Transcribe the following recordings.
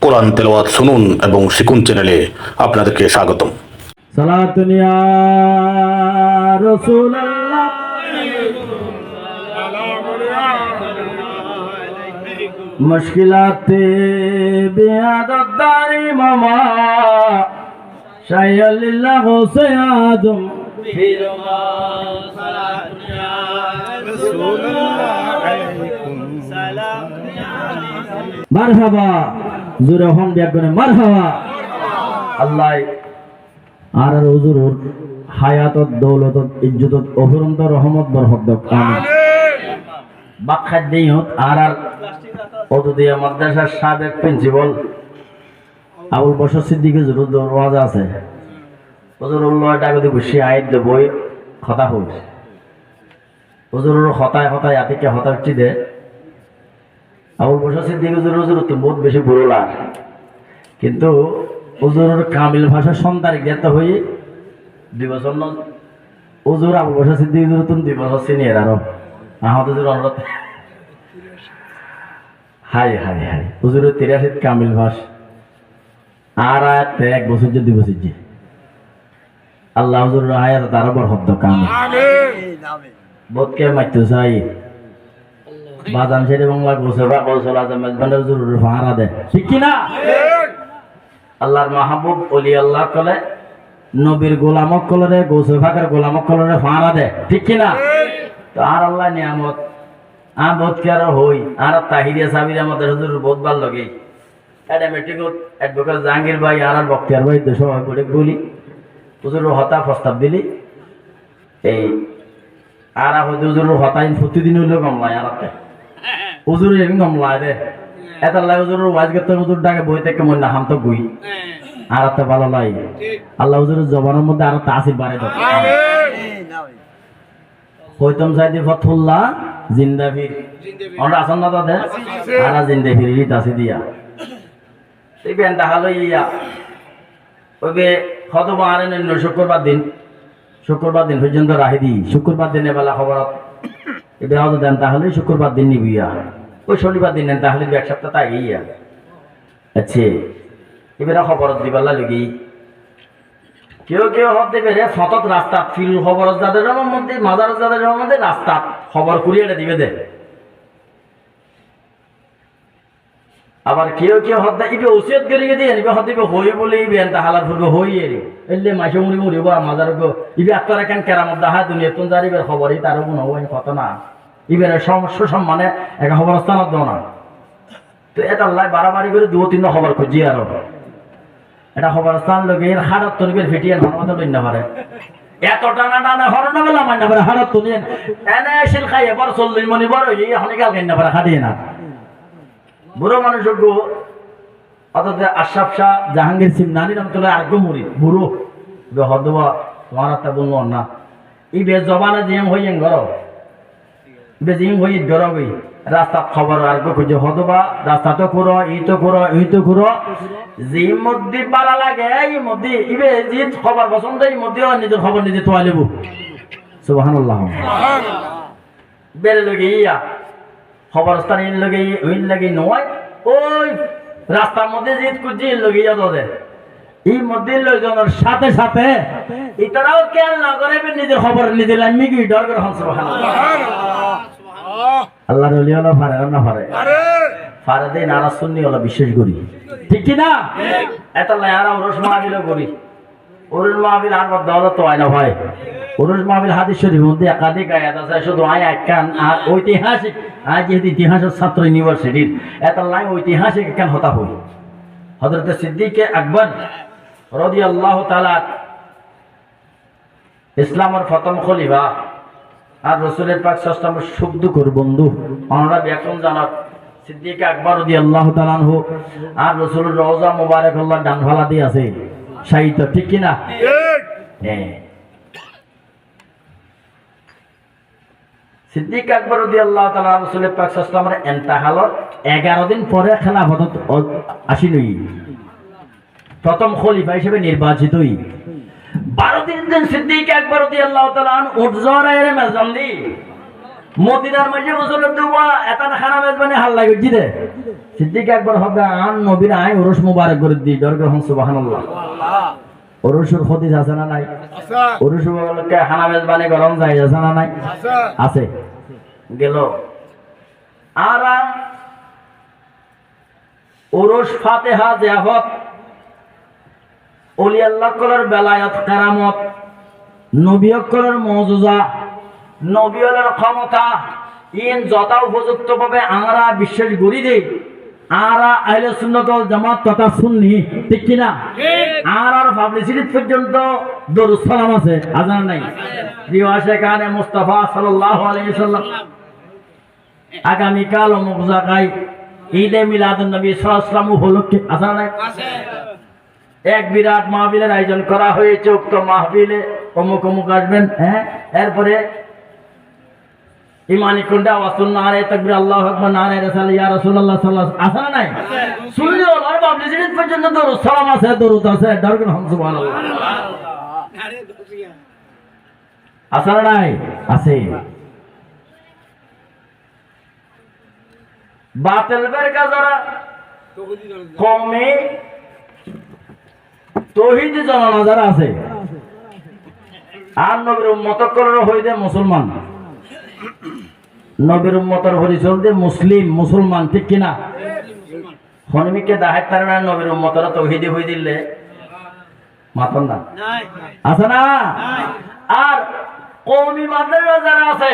কোরআন তেলাওয়াত শুনুন এবং শিখুন চ্যানেলে আপনাদেরকে স্বাগতম। সালাতুন ইয়া রাসূলুল্লাহ মুশকিলাতে বিআদত দারি মামা শাইয়ালিল্লাহু সায়াদুম ফিরমা সালাতুন ইয়া রাসূলুল্লাহ আলাইকুম সালাম মারহাবা জোরে হন বিয়াগনে মারহাবা আল্লাহ আর হুজুর হায়াতত দৌলতত ইজ্জতত অফুরন্ত রহমত বরকত দাও আমিন। বাক্কাত দেইহত আর ওদুদিয়া মাদ্রাসার সাবেক প্রিন্সিপাল আবুল বশর সিদ্দিকী হুজুর ওয়াজ আছে হুজুরুল্লাহ ডাকতে বসে আইত দেবই কথা হল হুজুরের হতায় হতায় আতিকে হতাচ্ছি দে আবুল বশর সিদ্দিকী হুজুর তো বহুত বেশি বুড়োলা কিন্তু হুজুরের কামিল ভাষা সন্তানিক যেতে হয়ে 2 বছর হুজুর আবুল বশর সিদ্দিকী হুজুর তুমি 2 বছর সিনিয়র আরো আমাদের হুজুর অনুরোধ হাই হাই হাই হুজুরের 83 কামিল ভাষ আর 1 বছর যে 2 বছর যে আল্লাহ হুজুরের হায়াত তার বরকত দাও আমিন আমিন বোধকে মাইতে চাই বাজান শেরে বাংলা গোসবা গোসল আজম মেজবানের হুজুরের ফাহারা দে ঠিক কি না আল্লাহর মাহবুব ওলি আল্লাহ কলে নবীর গোলামক কলরে গোসফাকের গোলামক কলরে ফাঁড়া দে ঠিক কিনা তো আর আল্লাহ নিয়ামত বোধ কে আর হই আর তাহিরিয়া সাবির আমাদের হুজুর বহুত ভাল লাগে এটা মেট্রিক অ্যাডভোকেট জাহাঙ্গীর ভাই আর বক্তিয়ার ভাই তো সবাই বলে বলি হুজুর হতা প্রস্তাব দিলি এই আর হুজুর হতাইন প্রতিদিন হইলেও কমলায় আর হুজুর এমনি কমলায় রে এটা লাই হুজুর ওয়াজ করতে হুজুর ডাকে বই থেকে মন না হাম তো গুই আর একটা ভালো লাই আল্লাহ হুজুরের জবানের মধ্যে আর তাসির বাড়াই দাও আমিন হইতম সাইদি ফতুল্লাহ জিন্দাফির আমরা আসন না তাদের আর জিন্দাফির রিত আছে দিয়া এই বেন্দা হলো ইয়া ওবে খতবা আরেন শুক্রবার দিন পর্যন্ত রাহি দি শুক্রবার দিনে বেলা খবর এই বেহাদ দেন তাহলে শুক্রবার দিন নিবিয়া ওই শনিবার দিন নেন তাহলে 1 সপ্তাহ তাই গিয়া আচ্ছা এবারে খবর দিবাল্লা লগি কেউ কেউ হতে দেবে রে ফতত রাস্তা ফিল খবর যাদের মধ্যে মাজার যাদের মধ্যে রাস্তা খবর কুড়িয়ে দিবে দে আবার কেউ কেউ হতে ইবে ওসিয়ত করিয়ে দিয়ে নিবে হতে হই বলে ইবে তাহালার ফুরবে হই এরি এলে মাইসে মুড়ি মুড়ি বা মাজার গো ইবে আত্মারা কেন কেরামত দাহা দুনিয়া তুন জারিবের খবরই তার কোনো হই কত না ইবের সমস্যা সম্মানে এক খবর স্থানত দাও না তো এটা লাই বাড়াবাড়ি করে 2-3 খবর খুঁজি আর এটা খবর স্থান লোক এর হাড়ত তরিবের ফিটিয়ে মাথা লই না পারে এত টানা টানা হরণ না বেলা মাইনা পারে হাড়ত তুলিয়েন এনে শিল খাই এবার 40 মনি বড় এই হনিকাল কেন না পারে হাঁটিয়ে না বুড়ো মানুষ গো অথচ আশরাফ শাহ জাহাঙ্গীর সিমনানি নাম তোলে আর গো মুড়ি বুড়ো হদবা তোমার একটা বলবো না এই বে জবানে জিম হইয়েন ঘর বেজিং হই গরবই রাস্তা খবর আর গো খুঁজে হদবা রাস্তা তো করো এই তো করো যে মধ্যে বালা লাগে এই মধ্যে ইবে যে খবর পছন্দ এই মধ্যে নিজের খবর নিজে তোয়া লেবু সুবহানাল্লাহ বেরে লগে ইয়া খবর স্থান ইন লগে উইন লাগে নয় ওই রাস্তার মধ্যে জিত খুঁজে লগে যা দে এই মধ্যে লোকজনের সাথে সাথে এটারাও কেন না করে নিজের খবর নিজে লাইমি কি ডর করে সুবহানাল্লাহ আল্লাহর ওলি হলো পারে না পারে পারে দেই নারাজ সুন্নি হলো বিশেষ করি ঠিক কি না এটা লাই আর ওরস মাহফিল করি ওরস মাহফিল আর বদলা তো আয় না ভাই ওরস মাহফিল হাদিস শরীফের মধ্যে একাধিক আয়াত আছে শুধু আয় একখান আর ঐতিহাসিক আজ যেহেতু ইতিহাসের ছাত্র ইউনিভার্সিটির এটা লাই ঐতিহাসিক একখান হতা হই হযরত সিদ্দিক আকবর রাদিয়াল্লাহু তাআলা ইসলামের প্রথম খলিফা আর রাসূলের পাক সাল্লাল্লাহু আলাইহি ওয়াসাল্লাম সুখ দুঃখের বন্ধু আমরা ব্যাকরণ জানাত সিদ্দিক আকবর রাদিয়াল্লাহু তাআলা আনহু আর রাসূলের রওজা মুবারক আল্লাহ ডান ফালা দিয়ে আছে সাহিত্য ঠিক কি না ঠিক হ্যাঁ সিদ্দিক আকবর রাদিয়াল্লাহু তাআলা রাসূলের পাক সাল্লাল্লাহু আলাইহি ওয়াসাল্লামের ইন্তেকালের 11 দিন পরে খেলাফত আসিলই প্রথম খলিফা হিসেবে নির্বাচিত হই 12 দিন সিদ্দিক আকবর রাদিয়াল্লাহু তাআলা আনহু উঠ জরায়ের মেজান দি মদিনার মাঝে মুসল্লি দুয়া এটা খানা মেজবানি হাল্লা গজি দে সিদ্দিক একবার হবে আন নবীর আই ওরস মুবারক করে দি দরকার হন সুবহানাল্লাহ ওরসুর হদিস আছে না নাই ওরসুকে খানা মেজবানি গরম যায় আছে না নাই আছে গেল আর ওরস ফাতিহা জিয়াফত ওলি আল্লাহ কলের বেলায়ত কারামত নবী কলের মওজুজা নবী হলের ক্ষমতা ইন যথা উপযুক্ত ভাবে আমরা বিশ্বাস করি দেই আরা আহলে সুন্নাত ওয়াল জামাত তথা সুন্নি ঠিক কি না আর পাবলিসিটি পর্যন্ত দরুদ সালাম আছে আজান নাই রিওয়াশে কানে মুস্তাফা সাল্লাল্লাহু আলাইহি সাল্লাম আগামী কাল অমুক জায়গায় ঈদে মিলাদুন নবী সাল্লাল্লাহু আলাইহি ওয়াসাল্লাম উপলক্ষে আজান নাই এক বিরাট মাহফিলের আয়োজন করা হয়েছে উক্ত মাহফিলে অমুক অমুক আসবেন হ্যাঁ এরপরে ইমানি কুন্ডা ওয়াসুন নারে তাকবীর আল্লাহু আকবার নারে রাসূল ইয়া রাসূলুল্লাহ সাল্লাল্লাহু আলাইহি ওয়াসাল্লাম নাই শুনলে ওনার পাবলিসিটি পর্যন্ত দরুদ সালাম আছে দরুদ আছে দরকার হম সুবহানাল্লাহ নারে দোসিয়া আসলে নাই আছে বাতিল বেরকা যারা কওমে তৌহিদ জানা যারা আছে আর নবীর উম্মত করার হইতে মুসলমান নবীর উম্মতের পরিচয় দিয়ে মুসলিম মুসলমান ঠিক কিনা হনমিকে দাহাত তার মানে নবীর উম্মতের তৌহিদি হই দিলে মাতন না আছে না আর কওমি মাদ্রাসা যারা আছে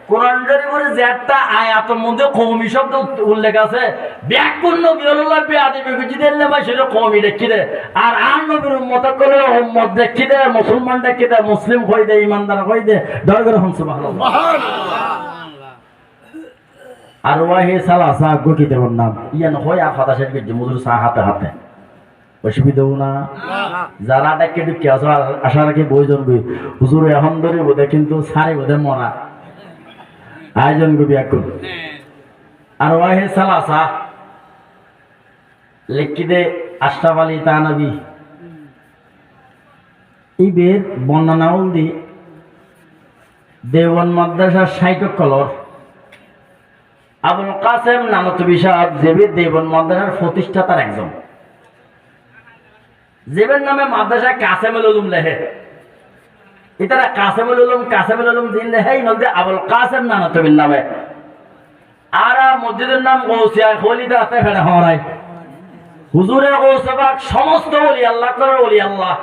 কোরআন শরীফের যেটা আয়াতের মধ্যে কওমি শব্দ উল্লেখ আছে ব্যাকুল নবী আল্লাহ বেয়াদবি বুঝি দিলে ভাই সেটা কওমি দেখি দে আর নবীর উম্মত করে উম্মত দেখি দে মুসলমান দেখি দে মুসলিম হই দে ইমানদার হই দে দরকার হন সুবহানাল্লাহ আর ওয়াহি সালাসা গকিতে নাম ইয়ান হয় আর কথা শেষ গজি মুজুর সা হাতে হাতে অসুবিধাও না যারা ডাকে ঢুকে আশা রাখি বইজন বই হুজুর এখন ধরে বোধে কিন্তু সারি বোধে মরা আয়োজন কবি এখন আর ওয়াহি সালাসা লিখি দে আশরাফ আলী তানবী ইবের বর্ণনাউল দি দেওয়ান মাদ্রাসার সাইকো কলর আবুল কাসেম নানতবী সাহেব জেবের দেবন মাদ্রাসার প্রতিষ্ঠাতার একজন জেবের নামে মাদ্রাসা কাসেমুল উলুম লেহে ইতারা কাসেমুল উলুম দিন লেহে নলদে আবুল কাসেম নানতবীর নামে আর মসজিদের নাম গৌসিয়া খলিদা আছে ফেড়ে হরাই হুজুরে গৌসবাক সমস্ত ওলি আল্লাহ করে ওলি আল্লাহ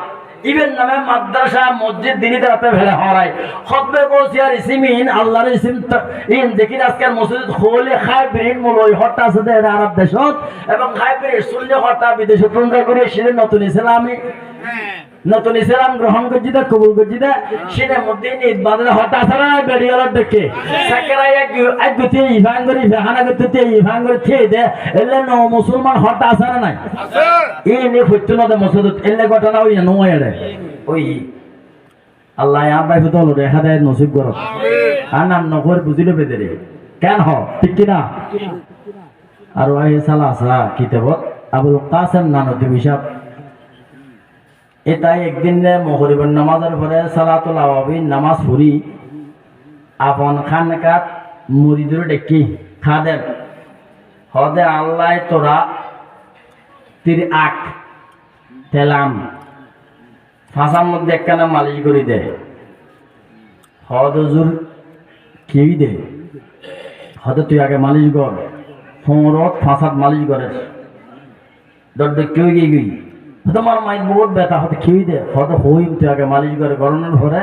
ইবেন নামে মাদ্রাসা মসজিদ দিনী তাতে ভেড়ে হরাই খতবে গৌসিয়ার ইসিমিন আল্লাহর ইসিম ইন দেখি আজকের মসজিদ খোলে খায় বিরিন মূলই হট্টা আছে এটা আরব দেশত এবং খায় বিরিন শুনলে হট্টা বিদেশে তোমরা করে সেটা নতুন ইসলামী নতুন ইসলাম গ্রহণ করছি দে কবুল করছি দে সেটার মধ্যে ঈদ বাদলে হট্টা আছে না বেরিয়ালার দেখে সাকেরাই এক গুতি ইভান করে ইভানা করতে ইভান করে খেয়ে দে এলে ন মুসলমান হট্টা আছে না নাই এই নে ফুটতো না মসজিদ এলে ঘটনা ওই নয় রে ওই আল্লাহ আব্বাই ফুতল দেখা দেয় নসিব করো আর নাম নগর বুঝিলে বেদরে কেন হ ঠিক কিনা আর ওই সালাসা কিতাবত আবুল কাসেম নানতবী সাহেব এটাই একদিন মগরিবের নামাজের পরে সালাতুল আওয়াবিন নামাজ পড়ি আপন খানকাত মুরিদের ডেকি খাদের হদে আল্লাহ তোরা তির আক তেলাম ফাঁসার মধ্যে একখানা মালিশ করি দে হদ হুজুর কেউই দে হদে তুই আগে মালিশ কর ফোঁরত ফাঁসাত মালিশ করে দর কেউ গিয়ে গই তোমার মাইন বহুত ব্যথা হতে খেয়ে দে হতে হই তুই আগে মালিশ করে গরমের ভরে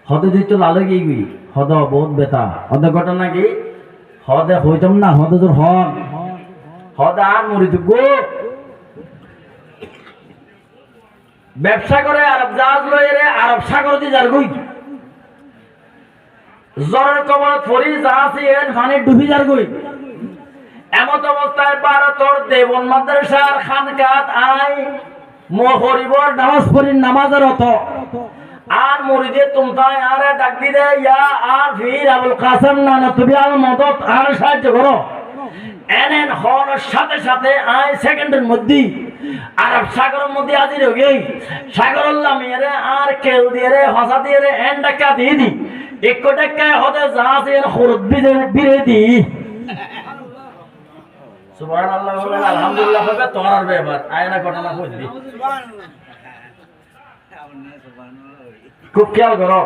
হতে তুই তো লালে গিয়ে গই হদ বহুত ব্যথা হতে ঘটনা কি হদে হইতাম না হতে তোর হন হদে আর মরি তো গো ব্যবসা করে আরব জাহাজ লয়ে রে আরব সাগর দিয়ে যার গই জ্বরের কবলত ফরি জাহাজ এন ফানে ডুবি যার গই এমত অবস্থায় ভারতর দেবন মাদ্রাসার খানকাত আই মহরিবর নামাজ পড়ির নামাজের অত আর মুরিদে তুমতায় আর ডাক দিলে ইয়া আর ফির আবুল কাসেম নানতবী আল মদত আর সাহায্য করো এনেন হওয়ার সাথে সাথে আই সেকেন্ডের মধ্যে আরব সাগরের মধ্যে আজির হয়ে গেই সাগরল্লা মেরে আর কেউ দিয়ে রে হসা দিয়ে রে এন ডাকা দিয়ে দি 1 হতে জাহাজের খরচ বিরে দি সুবহানাল্লাহ বলেন আলহামদুলিল্লাহ হবে তোমার ব্যাপার আয়না ঘটনা বুঝবি খুব খেয়াল করো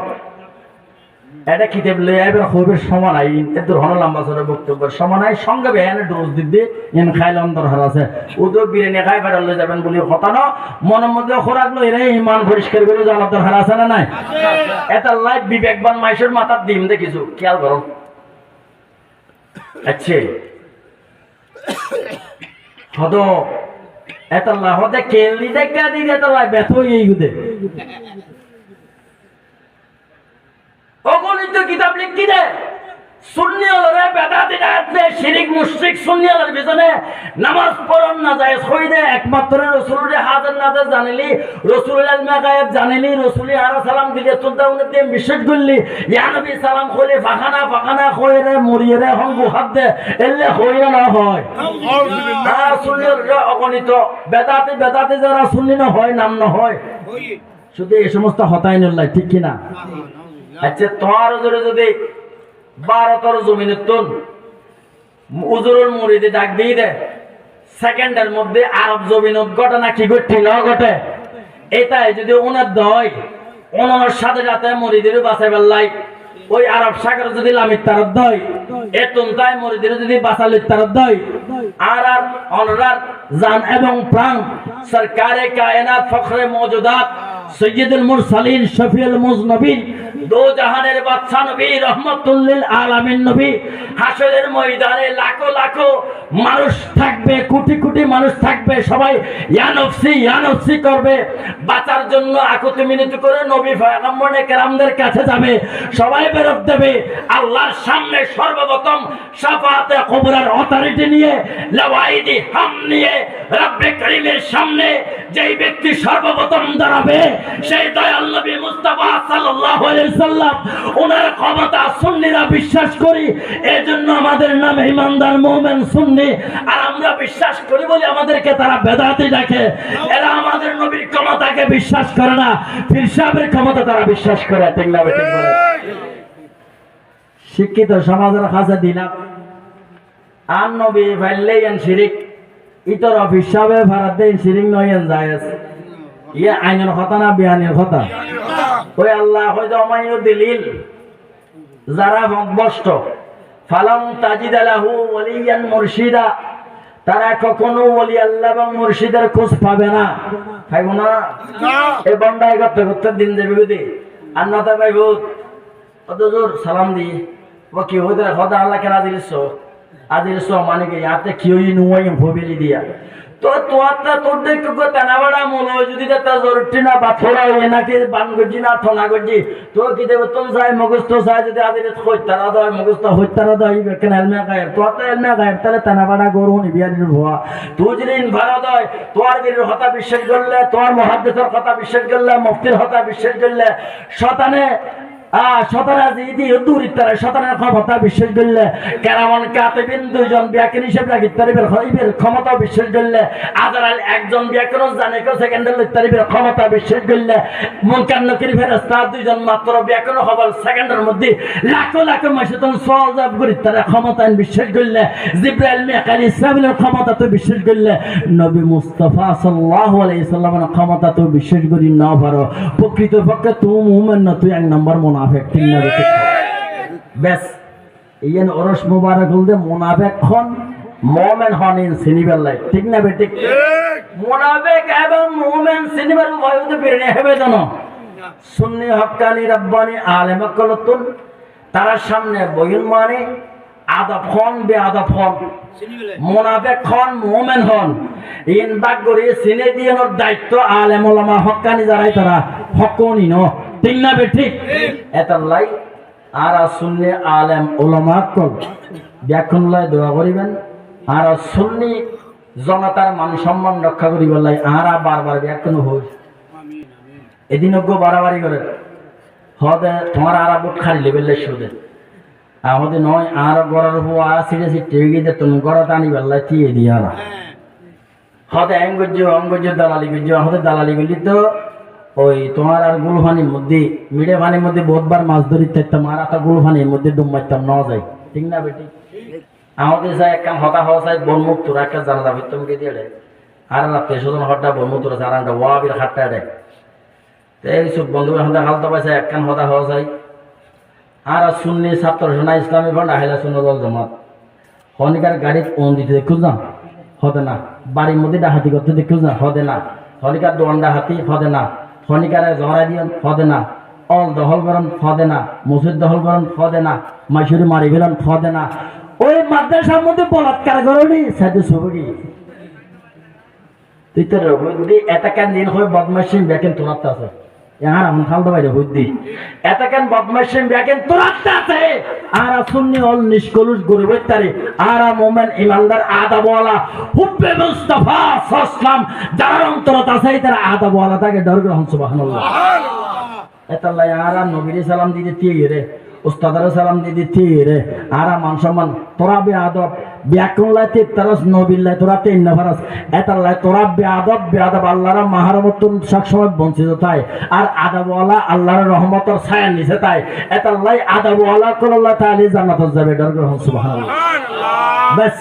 এটা কিতাব লয়ে আইবার খুবই সমান আই এত হন লম্বা সরে বক্তব্যের সমান আই সঙ্গে বেয়ানে ডোজ দিবে এন খাইলাম দরকার আছে ওদো বিরিয়ানি খাই বেড়াল লয়ে যাবেন বলি কথা না মনের মধ্যে খোরাক লই রে ইমান পরিষ্কার করে জানার দরকার আছে না নাই এটা লাইফ বিবেকবান মাইশের মাথার ডিম দেখিছো খেয়াল করো আচ্ছা হদো এটা লা হদে কেলি দেখা দি এটা লা বেতো এই গুদে অগণিত কিতাব লিখি দে সুন্নি হলরে বেদাতি রাতে শিরিক মুশরিক সুন্নি হলর বিজনে নামাজ পড়ন না যায় কইদে একমাত্র রাসূলের হাজার নাজার জানিলি রাসূলুল আলমা গায়েব জানিলি রাসূলি আর সালাম দিলে তোদাউনে তে বিশ্বাস করলি ইয়া নবী সালাম কইলে ফাখানা কইরে মরিয়ে হন গুহাত দে এলে হইরা না হয় আল্লাহুম্মা সুন্নির অগণিত বেদাতি যারা সুন্নি না হয় নাম না হয় শুধু এই সমস্ত হতাইনুল্লাহ ঠিক কি না আচ্ছা তোমার যদি 12 জমিনের তুন উজুরুল মুরিদে ডাক দিয়ে দেয় সেকেন্ডের মধ্যে আরব জমিনত ঘটনা কি ঘটে না ঘটে এটাই যদি ওনার দয় ওনার সাথে সাথে মুরিদের বাঁচাইবার লাই ওই আরব সাগর যদি লামিত তার দয় এতন তাই মুরিদের যদি বাঁচালিত তার দয় আর অনরার জান এবং প্রাণ সরকারে কায়নাত ফখরে মওজুদাত সৈয়দুল মুরসালিন শফিউল মুজনবিন দো জাহানের বাদশা নবী রহমাতুল লিল আলামিন নবী হাসরের ময়দানে লাখো লাখো মানুষ থাকবে কোটি কোটি মানুষ থাকবে সবাই ইয়া নফসি করবে বাঁচার জন্য আকুতি মিনতি করে নবী পয়গম্বরে কেরামদের কাছে যাবে সবাই বেরত দেবে আল্লাহর সামনে সর্বপ্রথম শাফাআতে কুবরার অথরিটি নিয়ে লাওয়াইদি হাম নিয়ে রব্বে করিমের সামনে যেই ব্যক্তি সর্বপ্রথম দাঁড়াবে সেই দয়াল নবী মুস্তাফা সাল্লাল্লাহু আলাইহি সাল্লাম ওনার ক্ষমতা সুন্নিরা বিশ্বাস করি এজন্য আমাদের নামে ইমানদার মুমিন সুন্নি আর আমরা বিশ্বাস করি বলে আমাদেরকে তারা বেদাতি ডাকে এরা আমাদের নবীর ক্ষমতাকে বিশ্বাস করে না পীর সাহেবের ক্ষমতা তারা বিশ্বাস করে ঠিক না ঠিক বলে শিক্ষিত সমাজের কাছে দিনা আর নবী ভাইলেন শিরিক ইতর অফিস সাহেবে ভারত দেন শিরিক নয়ন জায়েজ ইয়ে আইনের কথা না বিয়ানের কথা ওই আল্লাহ হয়তো অমায়ু দিলিল যারা ভক্ত ফালাম তাজিদ লাহু ওয়ালিয়ান মুরশিদা তারা কখনো ওলি আল্লাহ এবং মুর্শিদের খোঁজ পাবে না পাইব না এই বন্ডাই করতে করতে দিন যাবে বুঝি আর না তা পাইব অত জোর সালাম দি ও কি হইতে খোদা আল্লাহ কেন আজিলিস মানে কি ইয়াতে কি হই নুয়াই ভবিলি দিয়া তো তোয়াটা তোর দেখো তানাবাড়া মনো যদি তা জরটি না বাথরা হয় নাকি বান গজি না থনা গজি তো কি দেব তোম যায় মগস্ত যায় যদি আদিরে হইতারা দয় মগস্ত হইতারা দয় কেন এলমা গায়ের তোয়াটা এলমা গায়ের তাহলে তানাবাড়া গরু নিবিয়ানির ভুয়া তুই যদি ভাড়া দয় তোর বীরের কথা বিশ্বাস করলে তোর মুহাদ্দিসের কথা বিশ্বাস করলে মুফতির কথা বিশ্বাস করলে শতানে শতানের ক্ষমতা বিশ্বাস করলে কেরামন কাতিবিন দুইজন ব্যাকরণ হিসেবে ইত্যাদির ক্ষমতা বিশ্বাস করলে আজরাইল একজন ব্যাকরণ জানে সেকেন্ডের ইত্যাদির ক্ষমতা বিশ্বাস করলে মুনকার নকির ফেরেশতা দুইজন মাত্র ব্যাকরণ হবার সেকেন্ডের মধ্যে লাখো লাখো মাসুতন সওয়াব করে তারা ক্ষমতা বিশ্বাস করলে জিবরাইল মিকাইল ইসরাফিলের ক্ষমতা তো বিশ্বাস করলে নবী মুস্তাফা সাল্লাল্লাহু আলাইহি সাল্লামের ক্ষমতা তো বিশ্বাস করি না পারো প্রকৃতপক্ষে তুই মুমিন না তুই এক নম্বর মুনাফিক ঠিক না বেশ ইয়েন ওরস মুবারক বলতে মুনাফিক হন মুমিন হন ইন সিনিবার লাই ঠিক না বেটি মুনাফিক এবং মুমিন সিনিবার ভয় হতে বেরনে হবে জানো সুন্নি হক্কানি রব্বানি আলেম কলতুন তার সামনে বইন মানে আদব হন বে আদব হন মুনাফিক হন মুমিন হন ইন বাগ করে সিনে দিয়ানোর দায়িত্ব আলেম ওলামা হক্কানি যারাই তারা হকনি ন ঠিক না বেটি এতাল্লাই আর সুন্নি আলেম ওলামা কল ব্যাখ্যান লাই দোয়া করিবেন আর সুন্নি জনতার মান সম্মান রক্ষা করিবার লাই আর বারবার ব্যাখ্যান হই এদিন গো বাড়াবাড়ি করে হদে তোমার আর বুট খালি লেবেলে সুদে আমাদের নয় আর গড়ার হওয়া সিটে সিটে গিয়ে তুমি গড়া টানি বেল্লাই দিয়ে দিয়া না হদে অঙ্গজ্য দালালি গজ্য হদে দালালি গলি তো ওই তোমার আর গুলফানির মধ্যে মিডে পানির মধ্যে বহুতবার মাছ ধরি থাকতাম আর একটা গুলফানির মধ্যে ডুব মারতাম ন যায় ঠিক না বেটি আমাদের চাই এক কাম হতা হওয়া চাই বনমুখ তোরা একটা জানা যাবে তুমি দিয়ে দেয় আর রাত্রে সুজন হটটা বনমুখ তোরা জানাটা ওয়াবির হাটটা দেয় এই সব বন্ধু এখন হালতা পাইছে এক কান হতা হওয়া চাই আর সুন্নি ছাত্র সোনা ইসলামী ফন্ড আহিলা শূন্য দল জমাত হনিকার গাড়ি ওন দিতে দেখুন না হতে না বাড়ির মধ্যে ডাহাতি করতে দেখুন না হতে না হনিকার দোয়ান ডাহাতি হতে না হনিকারে জহরা দিয়ন হতে না অল দখল করেন হতে না মসজিদ দখল করেন হতে না মাইশুরি মারি গেলেন হতে না ওই মাদ্রাসার মধ্যে বলাৎকার করি সাইডে ছবি তুই তো রবি এটা কেন দিন হয়ে বদমাসি ব্যাকেন তোরাতে আছে यहाँ हम खाल दबाई रे बुद्धि ऐता केन बदमाशी ब्याकेन तुरंता से आरा सुन्नी और निष्कलुष गुरुबत तारे आरा मोमेन ईमानदार आदब वाला हुब्बे मुस्तफा सल्लम जारम तुरंता से तेरा आदब वाला था के डर गए हम सुभानअल्लाह ऐता ला आरा नबी सलाम दी देती है रे उस्तादर सलाम दी देती है रे आरा मान सम्मान तोरा भी आदब ব্যাকরণ লাইতে তারাস নবিল্লাহ তোরাতে ইন্নাফারাস এটা লাই তোরা বেয়াদব আল্লাহর মাহরমতুন সবসময় বঞ্চিত তাই আর আদাবওয়ালা আল্লাহর রহমতের ছায়া নিচে তাই এটা লাই আদাবওয়ালা কোন আল্লাহ তাআলা জান্নাতে যাবে ডর সুবহানাল্লাহ বাস